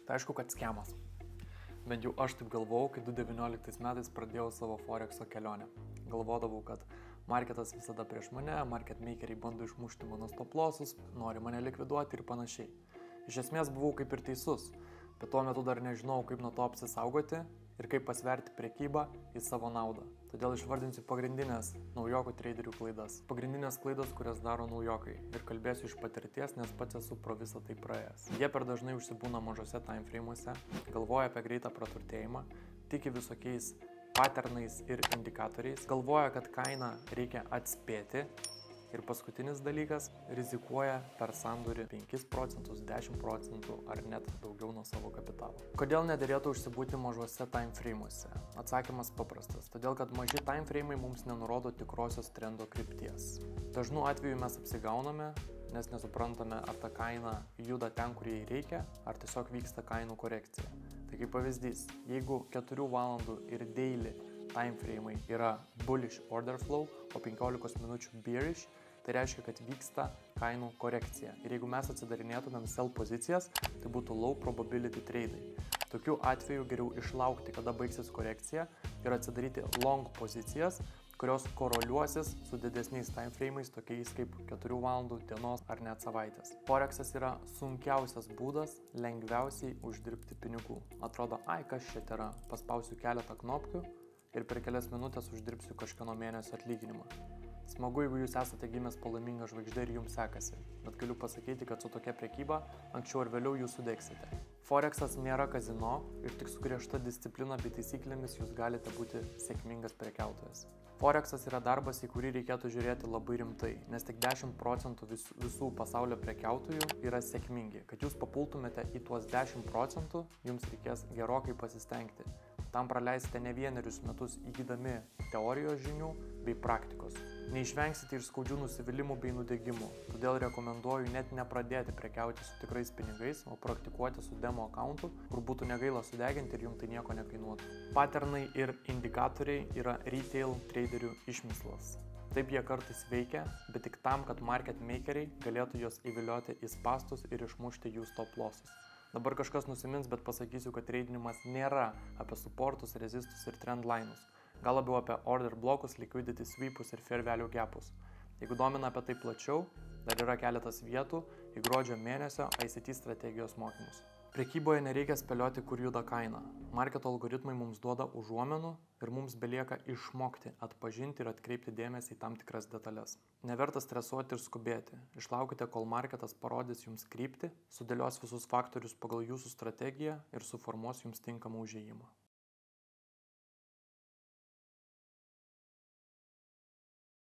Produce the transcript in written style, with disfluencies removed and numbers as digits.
Tai aišku, kad skemas. Bent jau aš taip galvojau, kai 2019 metais pradėjau savo Forexo kelionę. Galvodavau, kad marketas visada prieš mane, market makeriai bando išmušti mano stop lossus, nori mane likviduoti ir panašiai. Iš esmės buvau kaip ir teisus, bet tuo metu dar nežinau, kaip nuo to apsisaugoti ir kaip pasverti prekybą į savo naudą. Todėl išvardinsiu pagrindinės naujokų traderių klaidas. Pagrindinės klaidos, kurias daro naujokai. Ir kalbėsiu iš patirties, nes pats esu pro visą tai praėjęs. Jie per dažnai užsibūna mažose timeframe'uose, galvoja apie greitą praturtėjimą, tiki visokiais patternais ir indikatoriais, galvoja, kad kainą reikia atspėti. Ir paskutinis dalykas, rizikuoja per sandorį 5 procentus, 10 procentų ar net daugiau nuo savo kapitalo. Kodėl nederėtų užsibūti mažuose timeframe'uose? Atsakymas paprastas. Todėl, kad maži timeframe'ai mums nenurodo tikrosios trendo krypties. Dažnu atveju mes apsigauname, nes nesuprantame, ar ta kaina juda ten, kur jai reikia, ar tiesiog vyksta kainų korekcija. Tai kaip pavyzdys, jeigu 4 valandų ir daily timeframe'ai yra bullish order flow, o 15 minučių bearish, tai reiškia, kad vyksta kainų korekcija. Ir jeigu mes atsidarinėtumėm sell pozicijas, tai būtų low probability tradai. Tokiu atveju geriau išlaukti, kada baigsis korekcija ir atsidaryti long pozicijas, kurios koroliuosis su didesniais timeframe'ais, tokiais kaip 4 valandų, dienos ar net savaitės. Forexas yra sunkiausias būdas lengviausiai uždirbti pinigų. Atrodo, kas čia yra, paspausiu keletą knopkių ir per kelias minutės uždirbsiu kažkieno mėnesio atlyginimą. Smagu, jeigu jūs esate gimęs po laimingą žvaigždę ir jums sekasi, bet galiu pasakyti, kad su tokia prekyba anksčiau ar vėliau jūs sudegsite. Forexas nėra kazino ir tik su griežta disciplina bei taisyklėmis jūs galite būti sėkmingas prekiautojas. Forexas yra darbas, į kurį reikėtų žiūrėti labai rimtai, nes tik 10 procentų visų pasaulio prekiautojų yra sėkmingi. Kad jūs papultumėte į tuos 10 procentų, jums reikės gerokai pasistengti. Tam praleisite ne vienerius metus įgydami teorijos žinių bei praktikos. Neišvengsite ir skaudžių nusivylimų bei nudegimų, todėl rekomenduoju net nepradėti prekiauti su tikrais pinigais, o praktikuoti su demo accountu, kur būtų negaila sudeginti ir jums tai nieko nekainuotų. Patternai ir indikatoriai yra retail traderių išmislas. Taip jie kartais veikia, bet tik tam, kad market makeriai galėtų juos įvilioti į spastus ir išmušti jų stop lossus. Dabar kažkas nusimins, bet pasakysiu, kad tradinimas nėra apie supportus, resistus ir trendlinus. Gal labiau apie order blokus, liquidity sweepus ir fair value gapus. Jeigu domina apie tai plačiau, dar yra keletas vietų į gruodžio mėnesio ICT strategijos mokymus. Prekyboje nereikia spėlioti, kur juda kaina. Marketo algoritmai mums duoda užuomenų ir mums belieka išmokti, atpažinti ir atkreipti dėmesį į tam tikras detalės. Neverta stresuoti ir skubėti. Išlaukite, kol marketas parodys jums kryptį, sudėlios visus faktorius pagal jūsų strategiją ir suformuos jums tinkamą užėjimą.